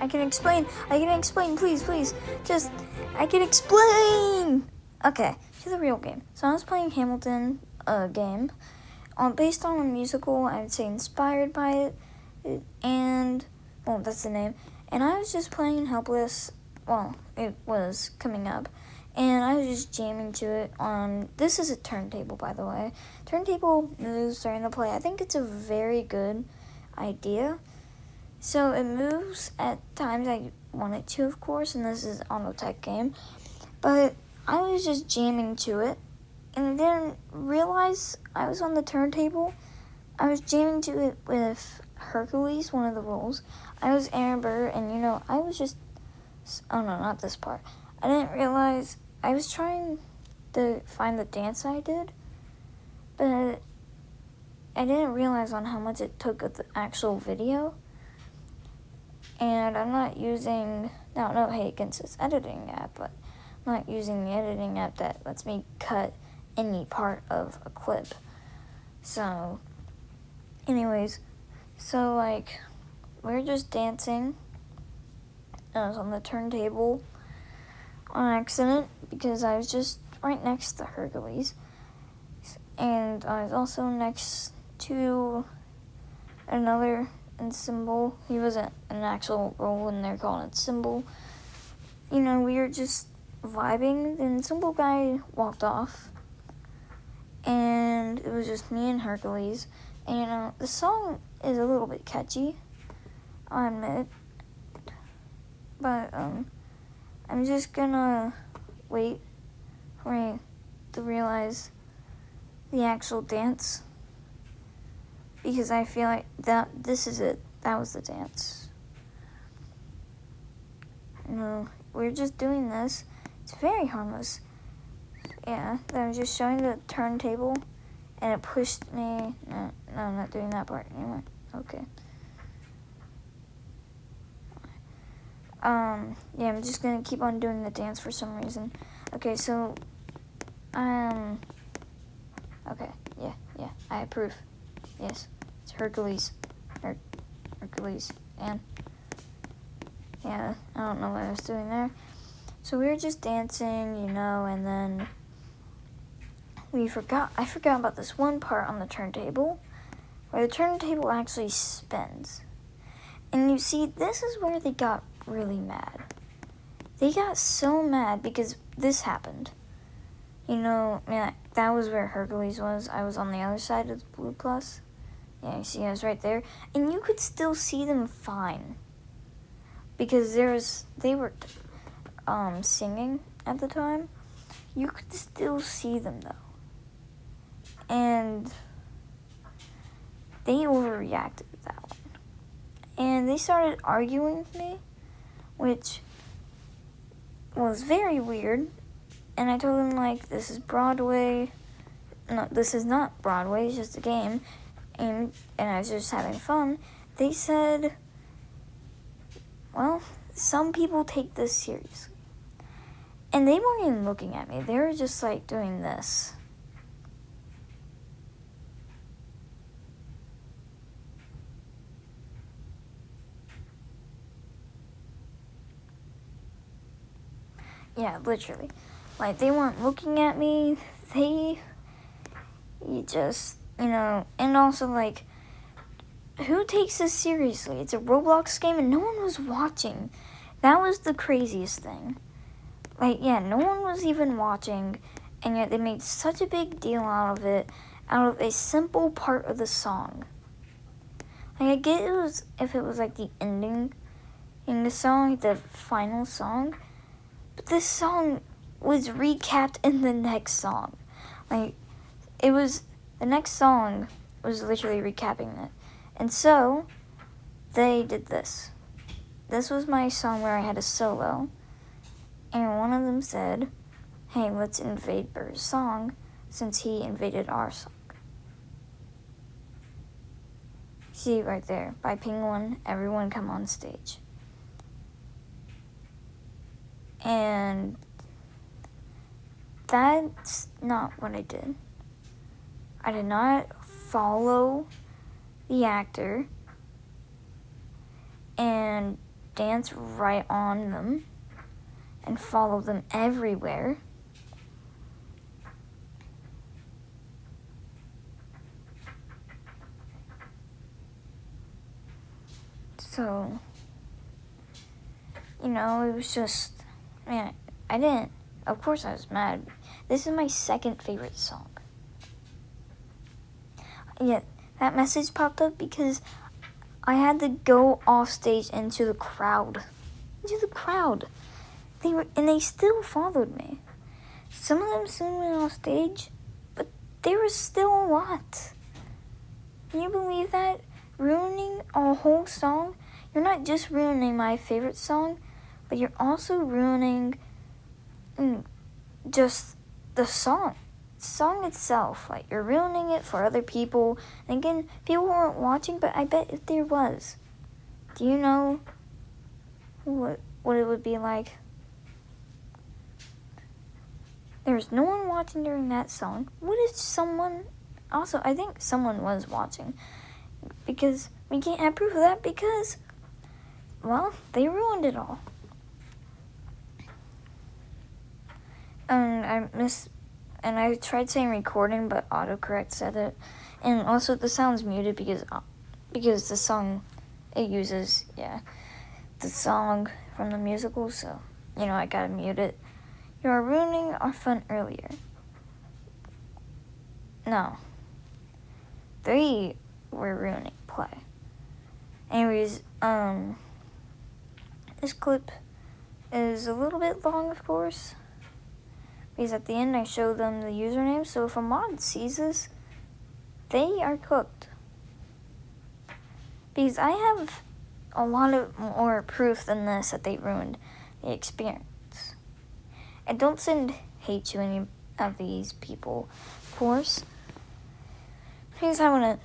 I can explain, please, just, I can explain! Okay, to the real game. So I was playing Hamilton, game, based on a musical, I would say inspired by it, and, well, that's the name, and I was just playing Helpless, well, it was coming up, and I was just jamming to it on, this is a turntable, by the way. Turntable moves during the play. I think it's a very good idea. So it moves at times I want it to, of course, and this is an auto tech game. But I was just jamming to it, and I didn't realize I was on the turntable. I was jamming to it with Hercules, one of the roles. I was Amber, and I was just, oh no, not this part. I didn't realize, I was trying to find the dance I did, but I didn't realize on how much it took of the actual video. And I'm not using, no hate against this editing app, but I'm not using the editing app that lets me cut any part of a clip. So, anyways, so like, we were just dancing. I was on the turntable on accident because I was just right next to Hercules. And I was also next to another Symbol. He wasn't an actual role and they're calling it Symbol. We were just vibing, then Symbol guy walked off, and it was just me and Hercules. And the song is a little bit catchy, I admit, but I'm just gonna wait for me to realize the actual dance, because I feel like this is it. That was the dance. We're just doing this. It's very harmless. Yeah, I was just showing the turntable, and it pushed me. No, I'm not doing that part anymore. Okay. Yeah, I'm just gonna keep on doing the dance for some reason. Okay, so, okay, yeah, I approve. Yes, it's Hercules. Hercules, and yeah, I don't know what I was doing there. So we were just dancing, and then I forgot about this one part on the turntable, where the turntable actually spins. And you see, this is where they got really mad. They got so mad because this happened. That was where Hercules was. I was on the other side of the blue plus. Yeah, you see, I was right there. And you could still see them fine. Because they were singing at the time. You could still see them, though. And they overreacted to that one. And they started arguing with me, which was very weird. And I told them, this is Broadway. No, this is not Broadway, it's just a game. And I was just having fun. They said, well, some people take this seriously. And they weren't even looking at me. They were just, doing this. Yeah, literally. They weren't looking at me. You just, and also, who takes this seriously? It's a Roblox game and no one was watching. That was the craziest thing. No one was even watching, and yet they made such a big deal out of it, out of a simple part of the song. I get if it was the ending in the song, the final song, but this song was recapped in the next song. The next song was literally recapping it. And so, they did this. This was my song where I had a solo. And one of them said, hey, let's invade Burr's song since he invaded our song. See right there, by Penguin, everyone come on stage. And that's not what I did. I did not follow the actor and dance right on them and follow them everywhere. So, you know, it was just, man, of course I was mad. This is my second favorite song. Yet, that message popped up because I had to go off stage into the crowd. They still followed me. Some of them soon went off stage, but there was still a lot. Can you believe that? Ruining a whole song? You're not just ruining my favorite song, but you're also ruining just the song itself. Like, you're ruining it for other people. And again, people weren't watching, but I bet if there was, do you know what it would be like? There's no one watching during that song. What if someone, also, I think someone was watching, because we can't have proof of that because, well, they ruined it all. And I tried saying recording, but autocorrect said it. And also the sound's muted because the song, it uses, the song from the musical, so, I gotta mute it. You are ruining our fun earlier. No. They were ruining play. Anyways, this clip is a little bit long, of course, because at the end I show them the username, so if a mod sees this, they are cooked. Because I have a lot of more proof than this that they ruined the experience. And don't send hate to any of these people, of course, because I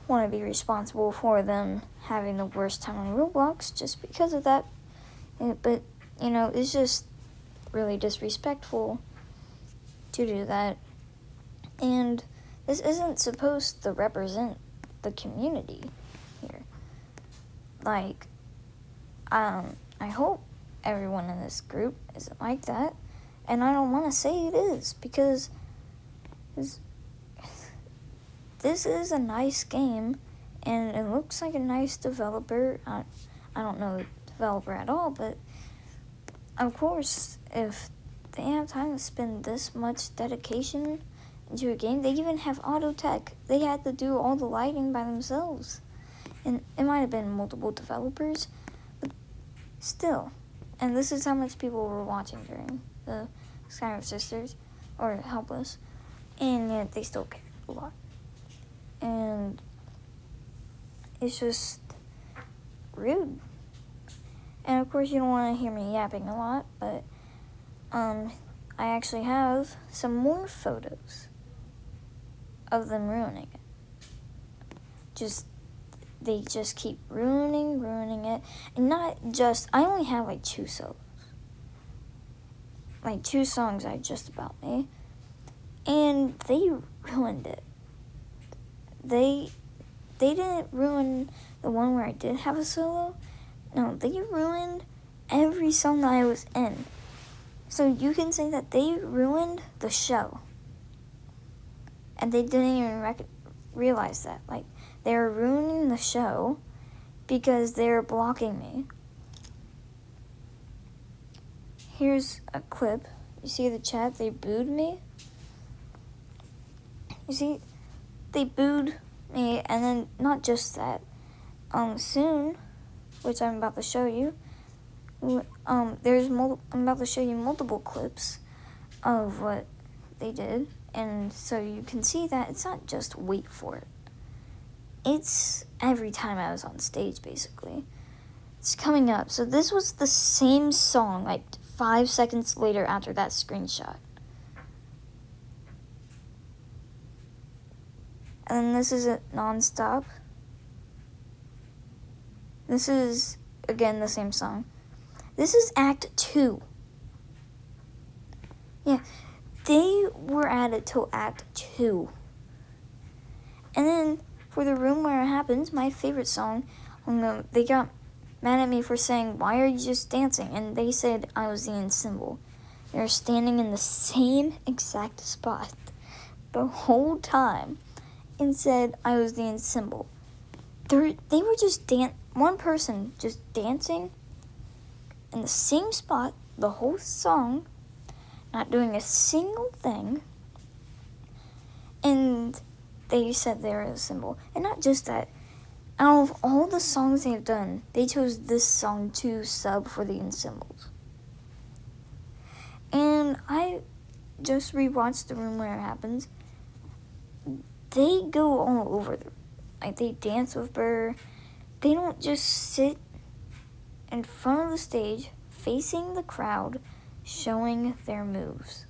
want to be responsible for them having the worst time on Roblox just because of that. But, it's just really disrespectful to do that. And this isn't supposed to represent the community here. Like, I hope everyone in this group isn't like that. And I don't want to say it is, because this is a nice game, and it looks like a nice developer. I don't know the developer at all, but of course, if they have time to spend this much dedication into a game, they even have auto tech. They had to do all the lighting by themselves. And it might have been multiple developers, but still. And this is how much people were watching during the Skyrim Sisters, or Helpless, and yet they still cared a lot. And it's just rude. And of course you don't want to hear me yapping a lot, but I actually have some more photos of them ruining it. They just keep ruining it. And not just, I only have like 2 solos. Like 2 songs I just about made. And they ruined it. They didn't ruin the one where I did have a solo. No, they ruined every song that I was in. So you can say that they ruined the show. And they didn't even realize that. Like, they were ruining the show because they were blocking me. Here's a clip. You see the chat? They booed me. You see? They booed me, and then not just that. Soon, which I'm about to show you, I'm about to show you multiple clips of what they did, and so you can see that it's not just wait for it. It's every time I was on stage, basically. It's coming up. So this was the same song, like 5 seconds later after that screenshot. And then this is it non-stop. This is, again, the same song. This is Act 2. Yeah, they were at it till Act 2. And then, for the room where it happens, my favorite song, they got mad at me for saying, why are you just dancing? And they said I was the ensemble. They were standing in the same exact spot the whole time and said I was the ensemble. They were just one person just dancing in the same spot the whole song, not doing a single thing, and they said they were a symbol. And not just that, out of all the songs they've done, they chose this song to sub for the ensembles. And I just rewatched The Room Where It Happens. They go all over they dance with Burr. They don't just sit in front of the stage facing the crowd showing their moves.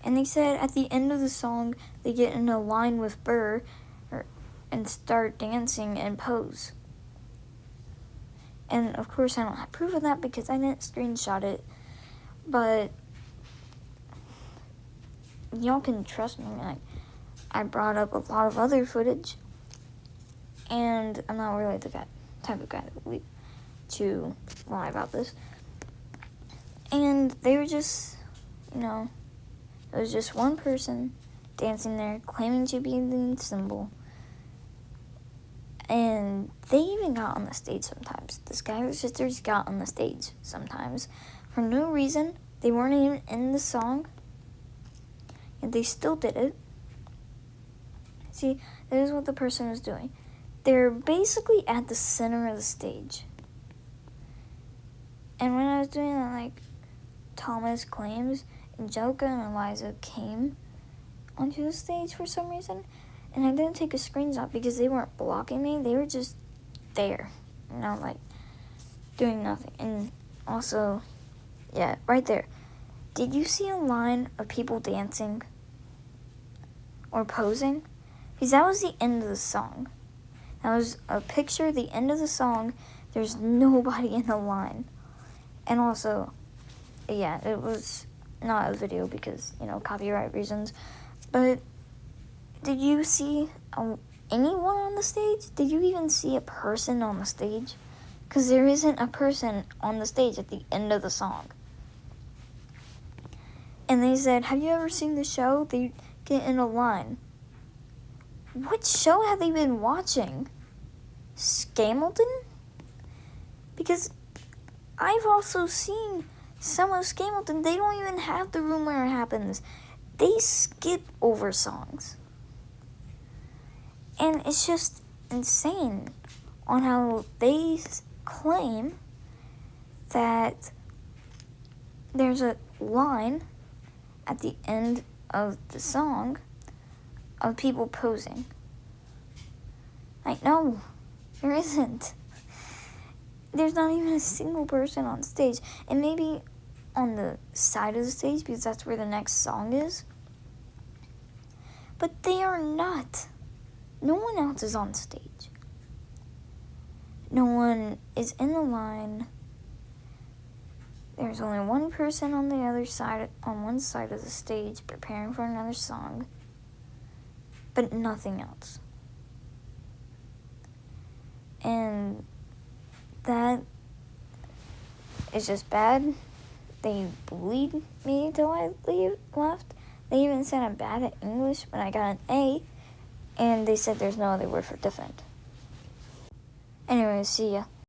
And they said at the end of the song they get in a line with Burr and start dancing and pose. And of course I don't have proof of that because I didn't screenshot it, but y'all can trust me. I brought up a lot of other footage, and I'm not really the type of guy to lie about this. And they were just, it was just one person dancing there, claiming to be the symbol. And they even got on the stage sometimes. The Schuyler sisters got on the stage sometimes. For no reason. They weren't even in the song. And they still did it. See, this is what the person was doing. They're basically at the center of the stage. And when I was doing that, Thomas claims, Angelica and Eliza came onto the stage for some reason. And I didn't take a screenshot because they weren't blocking me. They were just there, doing nothing. And also, yeah, right there. Did you see a line of people dancing or posing? Because that was the end of the song. That was a picture at the end of the song. There's nobody in the line. And also, yeah, it was not a video because, copyright reasons. But did you see anyone on the stage? Did you even see a person on the stage? Because there isn't a person on the stage at the end of the song. And they said, have you ever seen the show? They get in a line. What show have they been watching? Hamilton? Because I've also seen some of Hamilton. They don't even have The Room Where It Happens. They skip over songs. And it's just insane on how they claim that there's a line at the end of the song of people posing. No, there isn't. There's not even a single person on stage. And maybe on the side of the stage because that's where the next song is. But they are not. No one else is on stage. No one is in the line. There's only one person on the other side, on one side of the stage, preparing for another song. But nothing else. And that is just bad. They bullied me till I left. They even said I'm bad at English when I got an A. And they said there's no other word for different. Anyways, see ya.